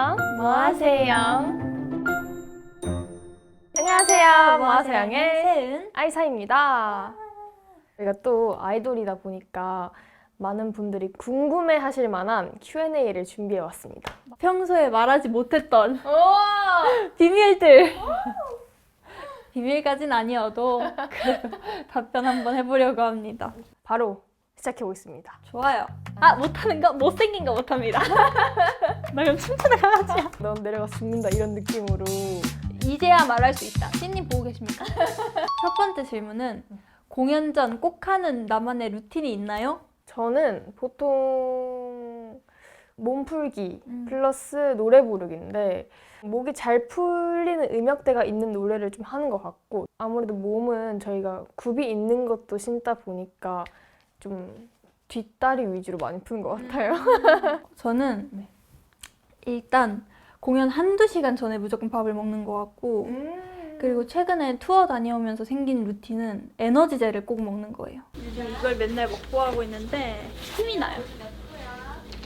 안녕. 뭐하세요? 안녕하세요. 뭐하세요의 세은 아이사입니다. 저희가 또 아이돌이다 보니까 많은 분들이 궁금해하실 만한 Q&A를 준비해 왔습니다. 평소에 말하지 못했던 비밀들 비밀까진 아니어도 그래도 답변 한번 해보려고 합니다. 바로 시작해 보겠습니다. 좋아요. 못하는 거? 못생긴 거 못합니다. 나 그럼 춤추는 강아지야. 넌 내려가서 죽는다 이런 느낌으로. 이제야 말할 수 있다. 씨님 보고 계십니까? 첫 번째 질문은 공연 전 꼭 하는 나만의 루틴이 있나요? 저는 보통 몸풀기 플러스 노래 부르기인데 목이 잘 풀리는 음역대가 있는 노래를 좀 하는 것 같고, 아무래도 몸은 저희가 굽이 있는 것도 신다 보니까 좀 뒷다리 위주로 많이 푸는 것 같아요. 저는 일단 공연 한두 시간 전에 무조건 밥을 먹는 것 같고 그리고 최근에 투어 다녀오면서 생긴 루틴은 에너지젤을 꼭 먹는 거예요. 요즘 이걸 맨날 먹고 하고 있는데 힘이 나요.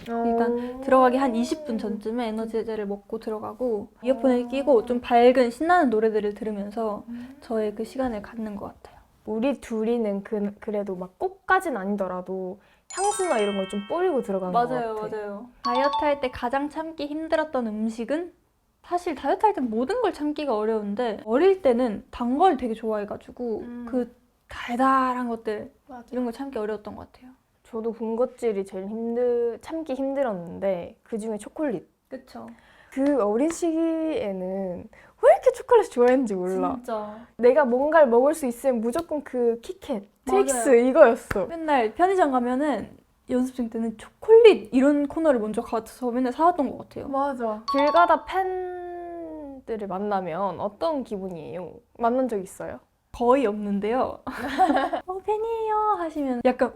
일단 들어가기 한 20분 전쯤에 에너지젤을 먹고 들어가고 이어폰을 끼고 좀 밝은 신나는 노래들을 들으면서 저의 그 시간을 갖는 것 같아요. 우리 둘이는 그래도 막 꼭까진 아니더라도 향수나 이런 걸 좀 뿌리고 들어가는 것 같아. 맞아요. 다이어트 할 때 가장 참기 힘들었던 음식은? 사실 다이어트 할 땐 모든 걸 참기가 어려운데 어릴 때는 단 걸 되게 좋아해가지고 그 달달한 것들 이런 걸 참기 어려웠던 것 같아요. 저도 군것질이 제일 참기 힘들었는데 그중에 초콜릿. 그쵸? 그 어린 시기에는 왜 이렇게 초콜릿 좋아했는지 몰라. 진짜. 내가 뭔가를 먹을 수 있으면 무조건 그 키캣, 트윅스 맞아요. 이거였어. 맨날 편의점 가면은 연습생 때는 초콜릿 이런 코너를 먼저 가서 맨날 사왔던 것 같아요. 맞아. 길 가다 팬들을 만나면 어떤 기분이에요? 만난 적 있어요? 거의 없는데요. 팬이에요 하시면 약간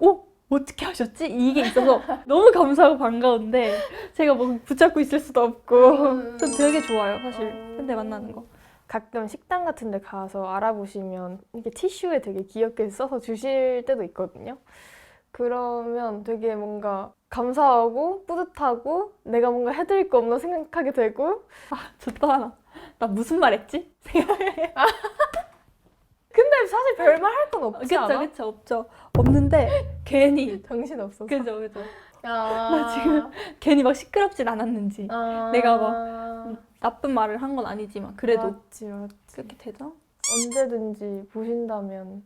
어떻게 하셨지? 이게 있어서 너무 감사하고 반가운데 제가 뭐 붙잡고 있을 수도 없고 전 되게 좋아요 사실 팬들 만나는 거. 가끔 식당 같은 데 가서 알아보시면 이렇게 티슈에 되게 귀엽게 써서 주실 때도 있거든요. 그러면 되게 뭔가 감사하고 뿌듯하고 내가 뭔가 해드릴 거 없나 생각하게 되고. 저 또 하나. 나 무슨 말 했지? 근데 사실 별말 할 건 없지 않아? 그쵸 없죠. 없는데 괜히 정신 없어서. 그죠 나 나 지금 괜히 막 시끄럽진 않았는지 내가 막 나쁜 말을 한 건 아니지만 그래도 맞지. 그렇게 되죠? 언제든지 보신다면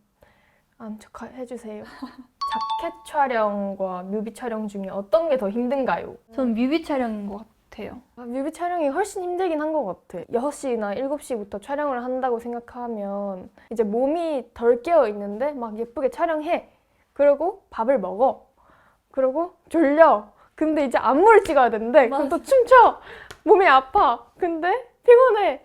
안 척 해주세요. 자켓 촬영과 뮤비 촬영 중에 어떤 게 더 힘든가요? 저는 뮤비 촬영인 것 같아요. 뮤비 촬영이 훨씬 힘들긴 한 것 같아. 6시나 7시부터 촬영을 한다고 생각하면 이제 몸이 덜 깨어 있는데 막 예쁘게 촬영해. 그리고 밥을 먹어. 그리고 졸려. 근데 이제 안무를 찍어야 되는데 그럼 또 춤춰. 몸이 아파. 근데 피곤해.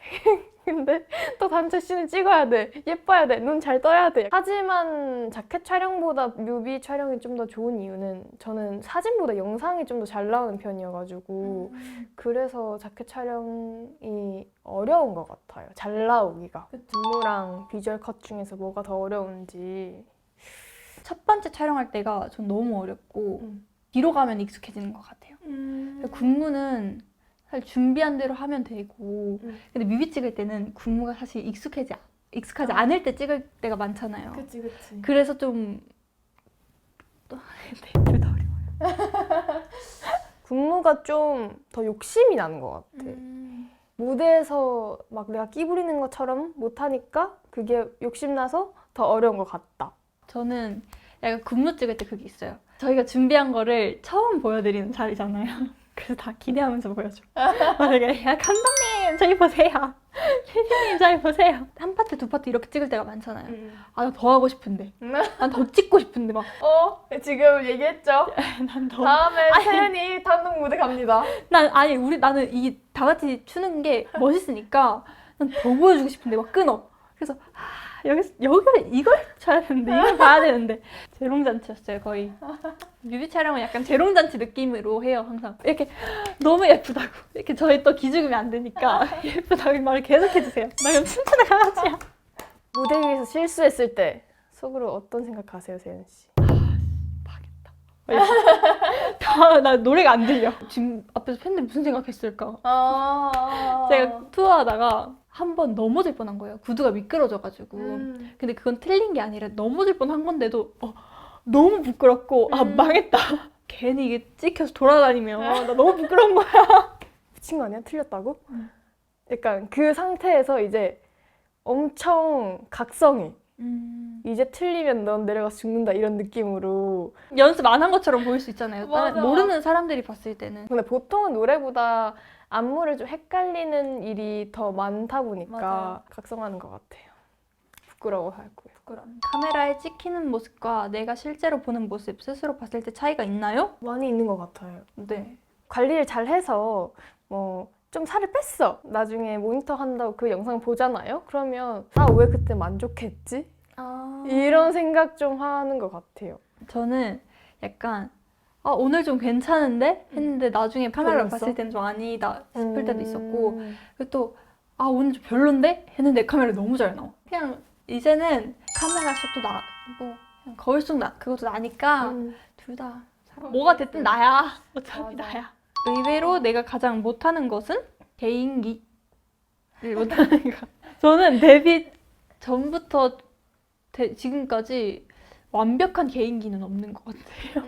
근데 또 단체 씬을 찍어야 돼. 예뻐야 돼. 눈 잘 떠야 돼. 하지만 자켓 촬영보다 뮤비 촬영이 좀 더 좋은 이유는 저는 사진보다 영상이 좀 더 잘 나오는 편이어가지고 그래서 자켓 촬영이 어려운 것 같아요. 잘 나오기가. 안무랑 비주얼 컷 중에서 뭐가 더 어려운지. 첫 번째 촬영할 때가 전 너무 어렵고 뒤로 가면 익숙해지는 것 같아요. 군무는 사실 준비한 대로 하면 되고 근데 뮤비 찍을 때는 군무가 사실 익숙하지 않을 때 찍을 때가 많잖아요. 그치. 그래서 좀 둘 다 어려워요. 군무가 좀 더 욕심이 나는 것 같아. 무대에서 막 내가 끼 부리는 것처럼 못하니까 그게 욕심나서 더 어려운 것 같다. 저는 약간 군무 찍을 때 그게 있어요. 저희가 준비한 거를 처음 보여드리는 자리잖아요. 그래서 다 기대하면서 보여줘. 만약에 야 감독님 저희 보세요. 선생님 저희 보세요. 한 파트 두 파트 이렇게 찍을 때가 많잖아요. 나 더 하고 싶은데. 난 더 찍고 싶은데 막. 지금 얘기했죠? 난 더. 다음에 세연이 단독 무대 갑니다. 나는 이 다 같이 추는 게 멋있으니까 난 더 보여주고 싶은데 막 끊어. 그래서 여기를 이걸 쳐야 되는데 이걸 봐야 되는데 재롱잔치였어요 거의. 뮤비 촬영은 약간 재롱잔치 느낌으로 해요 항상. 이렇게 너무 예쁘다고 이렇게 저희 또 기죽으면 안 되니까 예쁘다고 말을 계속 해주세요. 나 그럼 춤추는 강아지야. 무대 위에서 실수했을 때 속으로 어떤 생각하세요, 세연 씨? 망했다. 나 노래가 안 들려. 지금 앞에서 팬들 무슨 생각했을까? 제가 투어하다가 한 번 넘어질 뻔한 거예요. 구두가 미끄러져가지고. 근데 그건 틀린 게 아니라 넘어질 뻔한 건데도 너무 부끄럽고 망했다. 괜히 이게 찍혀서 돌아다니면 나 너무 부끄러운 거야. 미친 거 아니야? 틀렸다고? 약간 그 상태에서 이제 엄청 각성해. 이제 틀리면 넌 내려가서 죽는다 이런 느낌으로. 연습 안 한 것처럼 보일 수 있잖아요. 맞아. 모르는 사람들이 봤을 때는. 근데 보통은 노래보다 안무를 좀 헷갈리는 일이 더 많다 보니까 맞아요. 각성하는 것 같아요. 부끄러워하고요. 카메라에 찍히는 모습과 내가 실제로 보는 모습 스스로 봤을 때 차이가 있나요? 많이 있는 것 같아요. 네. 관리를 잘 해서 좀 살을 뺐어. 나중에 모니터 한다고 그 영상 보잖아요. 그러면 왜 그때 만족했지? 이런 생각 좀 하는 것 같아요. 저는 약간 오늘 좀 괜찮은데? 했는데 나중에 카메라를 그랬어? 봤을 때는 좀 아니다 싶을 때도 있었고 그리고 또 오늘 좀 별론데? 했는데 카메라 너무 잘 나와. 그냥 이제는 카메라 속도 나고 그냥 거울 속 그것도 나니까 둘 다 뭐가 됐든 나야. 어차피 맞아. 나야. 의외로 내가 가장 못하는 것은 개인기를 못하는 거. 저는 데뷔 전부터 지금까지 완벽한 개인기는 없는 것 같아요.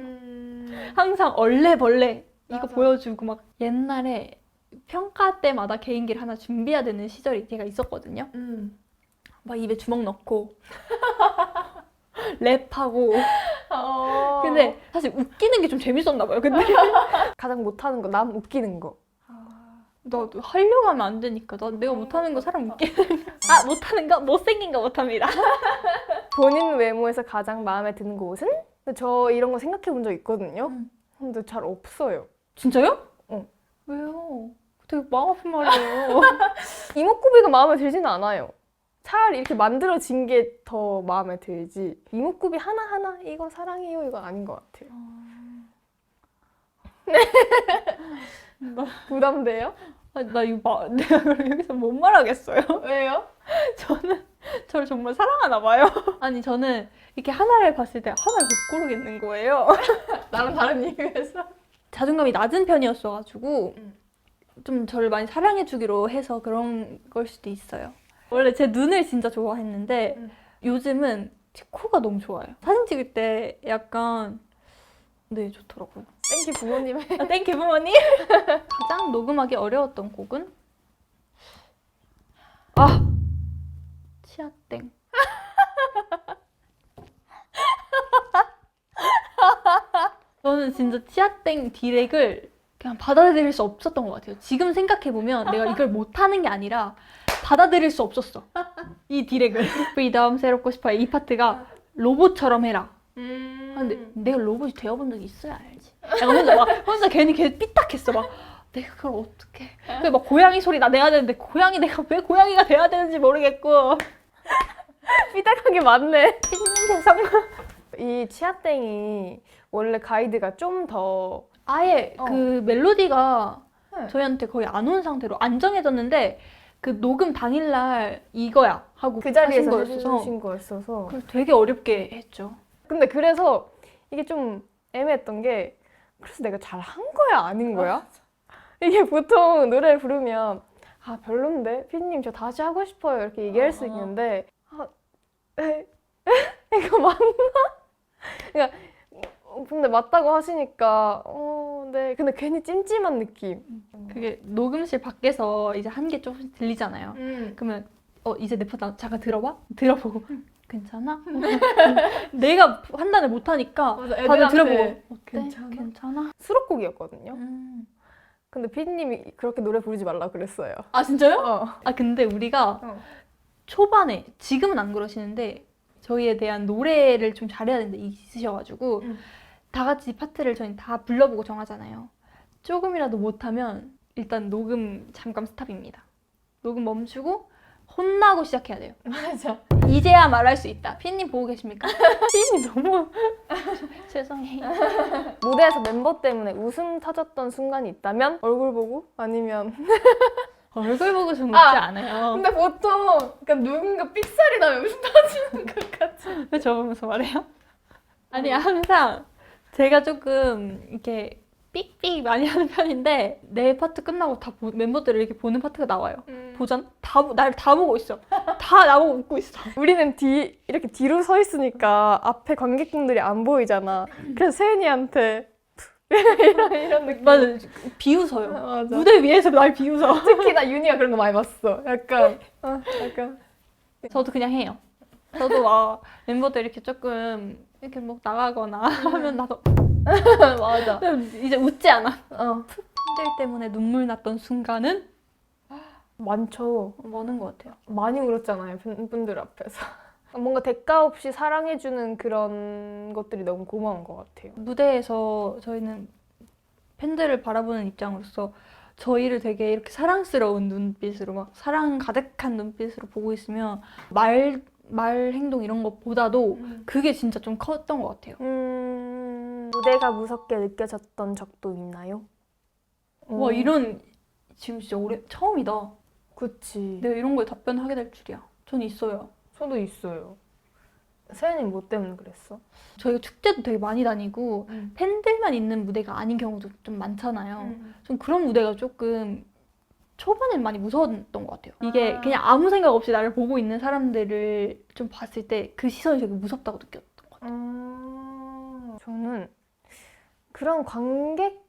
항상 얼레벌레 이거 맞아. 보여주고 막 옛날에 평가 때마다 개인기를 하나 준비해야 되는 시절이 제가 있었거든요. 막 입에 주먹 넣고 랩하고 근데 사실 웃기는 게 좀 재밌었나 봐요. 근데 가장 못하는 거, 남 웃기는 거. 나 하려고 하면 안 되니까 내가 못하는 거 사람 웃기는 못하는 거? 못생긴 거 못합니다. 본인 외모에서 가장 마음에 드는 곳은? 근데 저 이런 거 생각해 본 적 있거든요. 근데 잘 없어요. 진짜요? 응. 왜요? 되게 마음 아픈 말이에요. 이목구비가 마음에 들지는 않아요. 차라리 이렇게 만들어진 게 더 마음에 들지. 이목구비 하나하나 이거 사랑해요 이거 아닌 것 같아요. 부담돼요? 나 이거 내가 그럼 여기서 못 말하겠어요. 왜요? 저를 정말 사랑하나 봐요. 아니 저는 이렇게 하나를 봤을 때 하나를 못 고르겠는 거예요. 나랑 다른 이유에서? 자존감이 낮은 편이었어가지고 좀 저를 많이 사랑해주기로 해서 그런 걸 수도 있어요. 원래 제 눈을 진짜 좋아했는데 요즘은 제 코가 너무 좋아요. 사진 찍을 때 약간 좋더라고요. 땡큐 부모님의 땡큐 부모님. 가장 녹음하기 어려웠던 곡은? 치아땡. 저는 진짜 치아땡 디렉을 그냥 받아들일 수 없었던 것 같아요. 지금 생각해보면 내가 이걸 못하는 게 아니라 받아들일 수 없었어. 이 디렉을. 이 다음 새롭고 싶어요. 이 파트가 로봇처럼 해라. 근데 내가 로봇이 되어본 적이 있어야 알지. 내가 혼자 괜히 삐딱했어. 내가 그걸 어떻게? 그래 막 고양이 소리 내야 되는데 내가 왜 고양이가 돼야 되는지 모르겠고. 삐딱한 게 많네. 피디님 세상. 이 치아땡이 원래 가이드가 좀 더 아예 그 멜로디가 네. 저희한테 거의 안 온 상태로 안 정해졌는데 그 녹음 당일날 이거야 하고 그 자리에서 하신 거였어서 해주신 거였어서. 그걸 되게 어렵게 했죠. 근데 그래서 이게 좀 애매했던 게 그래서 내가 잘 한 거야 아닌 거야? 이게 보통 노래 부르면 별론데 피디님 저 다시 하고 싶어요 이렇게 얘기할 수 있는데 이거 맞나? 그러니까 근데 맞다고 하시니까 네 근데 괜히 찜찜한 느낌. 그게 녹음실 밖에서 이제 한 개 조금씩 들리잖아요. 그러면 이제 내 파트 잠깐 들어봐? 들어보고 괜찮아? 내가 판단을 못하니까 맞아, 다들 애들한테 들어보고 괜찮아? 괜찮아? 수록곡이었거든요. 근데 피디님이 그렇게 노래 부르지 말라 그랬어요. 진짜요? 근데 우리가 초반에 지금은 안 그러시는데 저희에 대한 노래를 좀 잘해야 되는데 있으셔가지고 다 같이 파트를 저희 다 불러보고 정하잖아요. 조금이라도 못하면 일단 녹음 잠깐 스탑입니다. 녹음 멈추고 혼나고 시작해야 돼요. 맞아. 이제야 말할 수 있다. 피디님 보고 계십니까? 피디님 너무 죄송해요. 무대에서 멤버 때문에 웃음 터졌던 순간이 있다면 얼굴 보고 아니면 얼굴 보고 좀 웃지 않아요. 근데 보통 그러니까 누군가 삑살이 나면 웃음 터지는 것 같아. 왜 저 보면서 말해요? 아니 항상 제가 조금 이렇게 삑삑 많이 하는 편인데 내 파트 끝나고 다 멤버들을 이렇게 보는 파트가 나와요. 보잖아? 날 다 보고 있어. 다 나보고 웃고 있어. 우리는 이렇게 뒤로 서 있으니까 앞에 관객분들이 안 보이잖아. 그래서 세은이한테 이런 느낌. 맞아. 비웃어요. 맞아. 무대 위에서 날 비웃어. 특히 나 윤희가 그런 거 많이 봤어. 약간. 저도 그냥 해요. 저도 막 멤버들 이렇게 조금 이렇게 뭐 나가거나 하면 나도 맞아. 이제 웃지 않아. 팬들 때문에 눈물 났던 순간은 많죠. 많은 것 같아요. 많이 울었잖아요, 팬분들 앞에서. 뭔가 대가 없이 사랑해주는 그런 것들이 너무 고마운 것 같아요. 무대에서 저희는 팬들을 바라보는 입장으로서 저희를 되게 이렇게 사랑스러운 눈빛으로 막 사랑 가득한 눈빛으로 보고 있으면 말 행동 이런 것보다도 그게 진짜 좀 컸던 것 같아요. 무대가 무섭게 느껴졌던 적도 있나요? 와 이런 지금 진짜 처음이다. 그치. 내가 이런 거에 답변하게 될 줄이야. 전 있어요. 저도 있어요. 세연이 뭐 때문에 그랬어? 저희가 축제도 되게 많이 다니고 팬들만 있는 무대가 아닌 경우도 좀 많잖아요. 좀 그런 무대가 조금 초반엔 많이 무서웠던 것 같아요. 이게 그냥 아무 생각 없이 나를 보고 있는 사람들을 좀 봤을 때 그 시선이 되게 무섭다고 느꼈던 것 같아요. 저는 그런 관객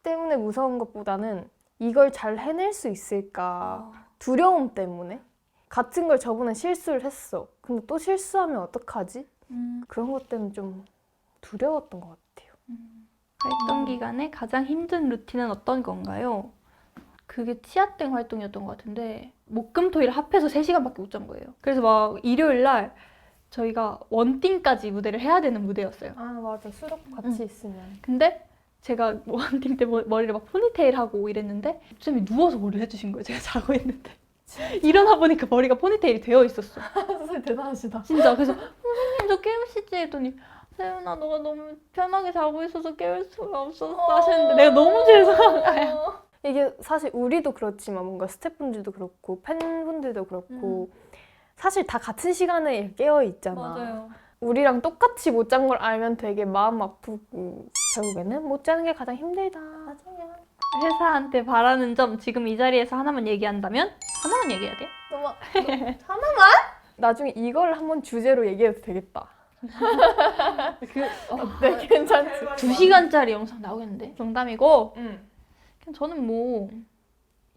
때문에 무서운 것보다는 이걸 잘 해낼 수 있을까 두려움 때문에 같은 걸 저번에 실수를 했어. 근데 또 실수하면 어떡하지? 그런 것 때문에 좀 두려웠던 것 같아요. 활동 기간에 가장 힘든 루틴은 어떤 건가요? 그게 치아땡 활동이었던 것 같은데 목금토일 합해서 3시간밖에 못 잔 거예요. 그래서 막 일요일 날 저희가 원띵까지 무대를 해야 되는 무대였어요. 아 맞아. 수록 같이 있으면. 근데 제가 원띵 때 머리를 막 포니테일 하고 이랬는데 쌤이 누워서 머리를 해주신 거예요. 제가 자고 있는데 일어나 보니까 머리가 포니테일이 되어 있었어. 선생님 대단하시다. 진짜. 그래서 선생님 저 깨우시지 했더니 세윤아 너가 너무 편하게 자고 있어서 깨울 수가 없었어 하시는데 내가 너무 죄송한 거야. 이게 사실 우리도 그렇지만 뭔가 스태프분들도 그렇고 팬분들도 그렇고 사실 다 같은 시간에 깨어 있잖아. 맞아요. 우리랑 똑같이 못 잔 걸 알면 되게 마음 아프고 결국에는 못 자는 게 가장 힘들다. 맞아요. 회사한테 바라는 점 지금 이 자리에서 하나만 얘기한다면? 하나만 얘기해야 돼요? 하나만? 나중에 이걸 한번 주제로 얘기해도 되겠다. 네, 괜찮지? 2시간짜리 영상 나오겠는데? 농담이고 응. 그냥 저는 뭐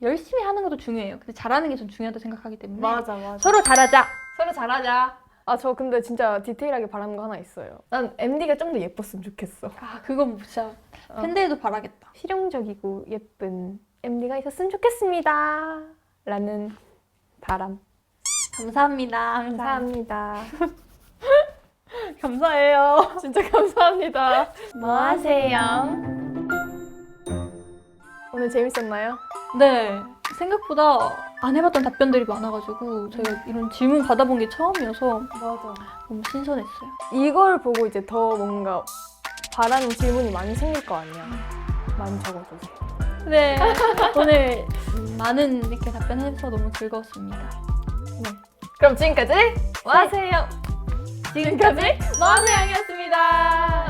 열심히 하는 것도 중요해요. 근데 잘하는 게 좀 중요하다고 생각하기 때문에 맞아. 서로 잘하자! 서로 잘하자. 아, 저 근데 진짜 디테일하게 바라는 거 하나 있어요. 난 MD가 좀 더 예뻤으면 좋겠어. 아 그건 진짜 팬들도 바라겠다. 실용적이고 예쁜 MD가 있었으면 좋겠습니다. 라는 바람. 감사합니다. 감사합니다. 감사해요. 진짜 감사합니다. 뭐 하세요? 오늘 재밌었나요? 네. 생각보다 안 해봤던 답변들이 많아가지고 제가 이런 질문 받아본 게 처음이어서 맞아. 너무 신선했어요. 이걸 보고 이제 더 뭔가 바라는 질문이 많이 생길 거 아니야. 많이 적어주세요. 네. 오늘 많은 이렇게 답변해서 너무 즐거웠습니다. 그럼 지금까지 와세요. 지금까지 머니양이었습니다.